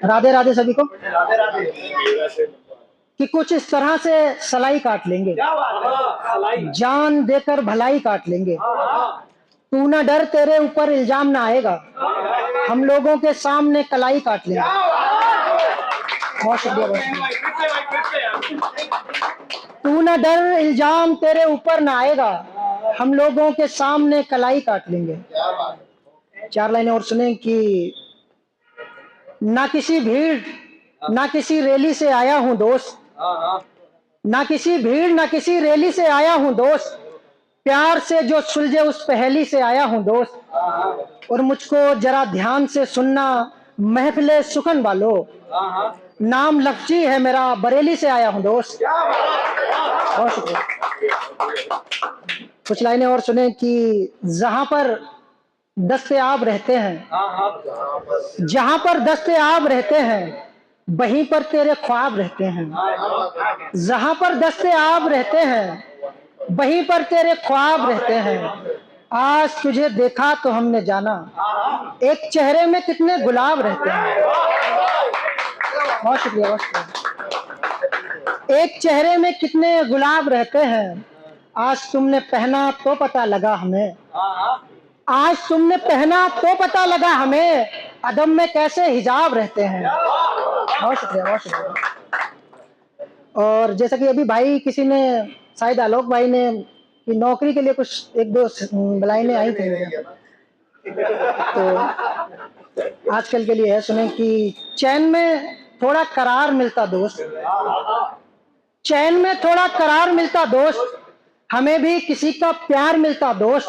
राधे राधे सभी को। राधे राधे। कि कुछ इस तरह से सलाई काट लेंगे, क्या बात है? जान देकर भलाई काट लेंगे। तू ना डर, तेरे ऊपर इल्जाम ना आएगा, हम लोगों के सामने कलाई काट लेंगे। बहुत शुक्रिया, बहुत शुक्रिया। तू ना डर, इल्जाम तेरे ऊपर ना आएगा, हम लोगों के सामने कलाई काट लेंगे। 4 लाइनें और सुने कि ना किसी भीड़ ना किसी रैली से आया हूं दोस्त, ना किसी भीड़ ना किसी रैली से आया हूं दोस्त, प्यार से जो सुलझे उस पहेली से आया हूं दोस्त। और मुझको जरा ध्यान से सुनना महफिले सुखन वालों, नाम लफ्जी है मेरा, बरेली से आया हूं दोस्त। बहुत शुक्रिया। कुछ लाइनें और सुने कि जहां पर दस्ते आब रहते हैं, जहां पर दस्ते आब रहते हैं, वहीं पर तेरे ख्वाब रहते हैं। जहां पर दस्ते आब रहते हैं, वहीं पर तेरे ख्वाब रहते हैं। आज तुझे देखा तो हमने जाना, एक चेहरे में कितने गुलाब रहते हैं। बहुत शुक्रिया, बहुत शुक्रिया। एक चेहरे में कितने गुलाब रहते हैं, आज तुमने पहना तो पता लगा हमें। आज तुमने पहना तो पता लगा हमें, अदम में कैसे हिजाब रहते हैं। बहुत शुक्रिया, बहुत शुक्रिया। और जैसा कि अभी भाई किसी ने, शायद आलोक भाई ने, कि नौकरी के लिए कुछ एक दो लाइनें आई थी मेरे, तो आजकल के लिए है, सुने कि चैन में थोड़ा करार मिलता दोस्त, चैन में थोड़ा करार मिलता दोस्त, हमें भी किसी का प्यार मिलता दोस्त,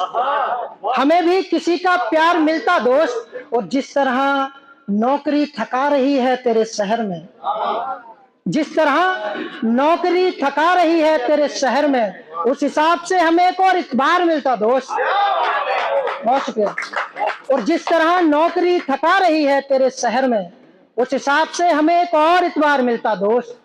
हमें भी किसी का प्यार मिलता दोस्त। और जिस तरह नौकरी थका रही है तेरे शहर में, जिस तरह नौकरी थका रही है तेरे शहर में, उस हिसाब से हमें एक और इतबार मिलता दोस्त। बहुत शुक्रिया। और जिस तरह नौकरी थका रही है तेरे शहर में, उस हिसाब से हमें एक और इतबार मिलता दोस्त।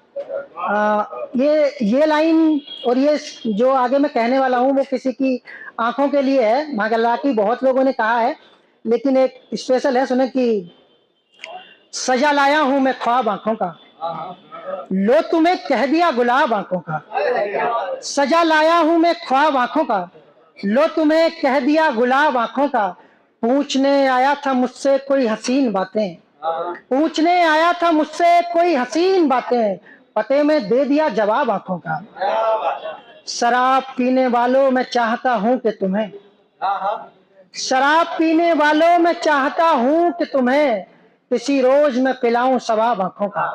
ये लाइन और ये जो आगे मैं कहने वाला हूँ वो किसी की आंखों के लिए है, माशाअल्लाह की बहुत लोगों ने कहा है, लेकिन एक स्पेशल है, सुने कि सजा लाया हूं मैं ख्वाब आंखों का, लो तुम्हें कह दिया गुलाब आंखों का। सजा लाया हूं मैं ख्वाब आंखों का, लो तुम्हें कह दिया गुलाब आंखों का। पूछने आया था मुझसे कोई हसीन बातें, पूछने आया था मुझसे कोई हसीन बातें, पते में दे दिया जवाब आंखों का। शराब पीने वालों मैं चाहता हूं कि तुम्हें, शराब पीने वालों मैं चाहता हूं कि तुम्हें किसी रोज मैं पिलाऊं शबाब आंखों का,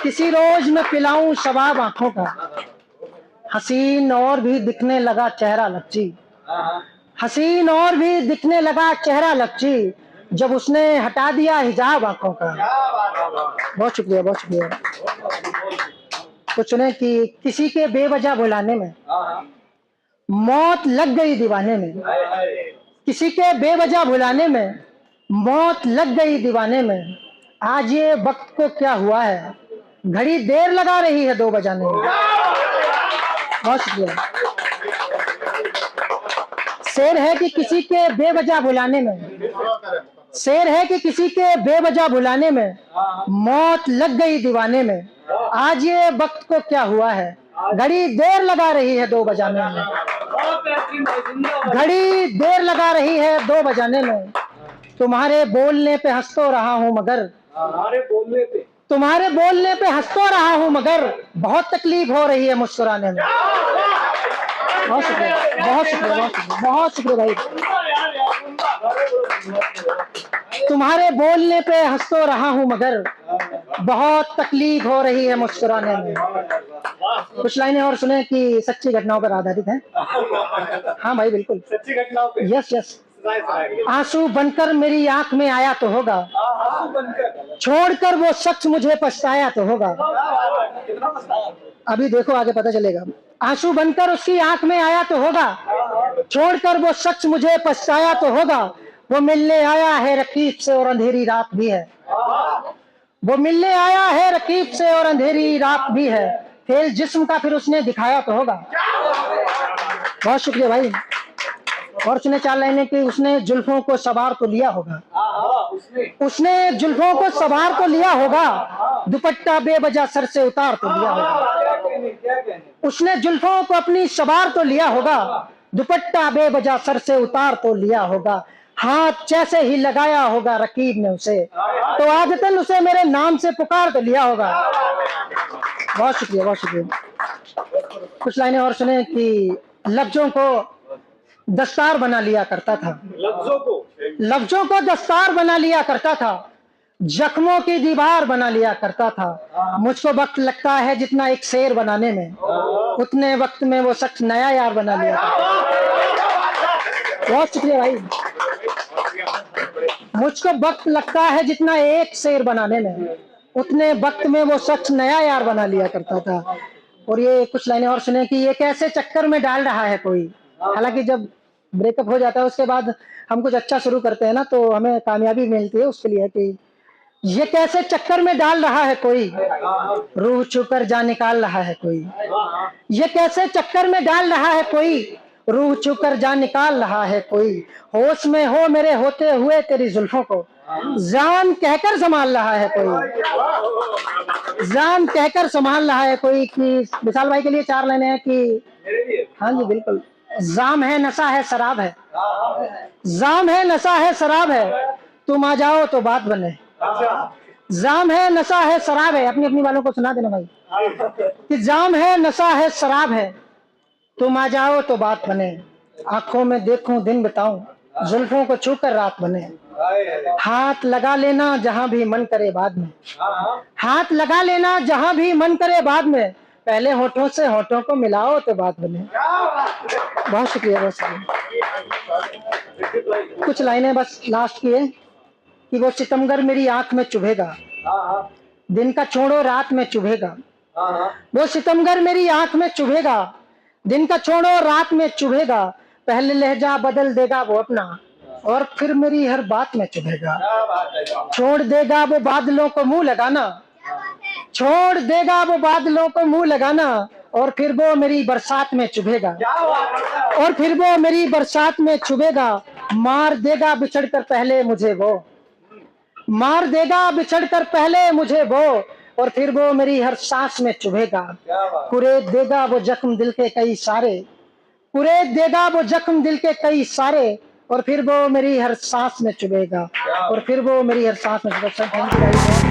किसी रोज मैं पिलाऊं शबाब आंखों का। हसीन और भी दिखने लगा चेहरा लच्ची, हसीन और भी दिखने लगा चेहरा लच्ची, जब उसने हटा दिया हिजाब आंखों का। बहुत शुक्रिया, बहुत शुक्रिया। कुछ सुने कि किसी के बेवजह बुलाने में मौत लग गई दीवाने में, किसी के बेवजह बुलाने में मौत लग गई दीवाने में। आज ये वक्त को क्या हुआ है, घड़ी देर लगा रही है 2 बजाने में। बहुत शुक्रिया। शेर है कि किसी के बेवजह बुलाने में, शेर है कि किसी के बेवजह बुलाने में मौत लग गई दीवाने में। आज ये वक्त को क्या हुआ है, घड़ी देर लगा रही है 2 बजाने में, घड़ी देर लगा रही है 2 बजाने में। तुम्हारे बोलने पे हंस तो रहा हूं मगर, तुम्हारे बोलने पे हंस तो रहा हूं मगर, बहुत तकलीफ हो रही है मुस्कुराने में। बहुत शुक्रिया, बहुत शुक्रिया, बहुत शुक्रिया, बहुत शुक्रिया भाई। तुम्हारे बोलने पे हंस तो रहा हूं मगर, बहुत तकलीफ हो रही है मुस्कुराने में। कुछ लाइनें और सुने कि सच्ची घटनाओं पर आधारित हैं। हाँ भाई बिल्कुल, सच्ची घटनाओं पे। Yes yes. आंसू बनकर मेरी आंख में आया तो होगा, छोड़कर वो शख्स मुझे पछताया तो होगा। अभी देखो आगे पता चलेगा। आंसू बनकर उसकी आंख में आया तो होगा, छोड़कर वो शख्स मुझे पछताया तो होगा। वो मिलने आया है रकीब से और अंधेरी रात भी है, वो मिलने आया है रकीब से और अंधेरी रात भी है। खेल जिस्म का फिर उसने दिखाया तो होगा। बहुत शुक्रिया भाई। और उसने 4 लाइनें कि उसने जुल्फों को सवार तो लिया होगा, उसने जुल्फों को सवार तो लिया होगा, दुपट्टा बेवजह सर से उतार तो लिया होगा। उसने जुल्फों को अपनी सवार तो लिया होगा, दुपट्टा बेवजह सर से उतार तो लिया होगा। हाथ जैसे ही लगाया होगा रकीब ने उसे, तो आदतन उसे मेरे नाम से पुकार तो लिया होगा। बहुत शुक्रिया, बहुत शुक्रिया। कुछ लाइनें और सुने कि लफ्जों को दस्तार बना लिया करता था, लफ्जों को दस्तार बना लिया करता था, जख्मों की दीवार बना लिया करता था। मुझको वक्त लगता है जितना एक शेर बनाने में, उतने वक्त में वो शख्स नया यार बना लिया करता था। बहुत शुक्रिया भाई। मुझको वक्त लगता है जितना एक शेर बनाने में, उतने वक्त में वो शख्स नया यार बना लिया करता था। और ये कुछ लाइनें और सुने कि ये कैसे चक्कर में डाल रहा है कोई। हालांकि जब ब्रेकअप हो जाता है उसके बाद हम कुछ अच्छा शुरू करते हैं ना, तो हमें कामयाबी मिलती है। उसके लिए कि ये कैसे चक्कर में डाल रहा है कोई, रूह छूकर जान निकाल रहा है कोई। ये कैसे चक्कर में डाल रहा है कोई, रूह छूकर जान निकाल रहा है कोई। होश में हो मेरे होते हुए तेरी जुल्फों को, जान कहकर संभाल रहा है कोई, जान कहकर संभाल रहा है कोई। कि विशाल भाई के लिए 4 लाइनें हैं कि हाँ जी बिल्कुल। जाम है नशा है शराब है, जाम है नशा है शराब है, तुम आ जाओ तो बात बने। जाम है नशा है शराब है, अपनी अपनी वालों को सुना देना भाई कि जाम है नशा है शराब है, तुम आ जाओ तो बात बने। आंखों में देखूं दिन बिताऊं, जुल्फों को छूकर रात बने। हाथ लगा लेना जहां भी मन करे बाद में, हाथ लगा लेना जहां भी मन करे बाद में, पहले होठों से होठों को मिलाओ तो बात बने। बहुत शुक्रिया, बहुत शुक्रिया। कुछ लाइनें बस लास्ट की है कि वो सितमगर मेरी आंख में चुभेगा, दिन का छोड़ो रात में चुभेगा। वो सितमगर मेरी आंख में चुभेगा, दिन का छोड़ो रात में चुभेगा। पहले लहजा बदल देगा वो अपना, और फिर मेरी हर बात में चुभेगा। छोड़ देगा वो बादलों को मुंह लगाना, छोड़ देगा वो बादलों को मुंह लगाना, और फिर वो मेरी बरसात में चुभेगा, और फिर वो मेरी बरसात में चुभेगा। मार देगा बिछड़कर पहले मुझे वो, मार देगा बिछड़कर पहले मुझे वो, और फिर वो मेरी हर सांस में चुभेगा। कुरेद देगा वो जख्म दिल के कई सारे, कुरेद देगा वो जख्म दिल के कई सारे, और फिर वो मेरी हर सांस में चुभेगा, और फिर वो मेरी हर सांस में चुभेगा।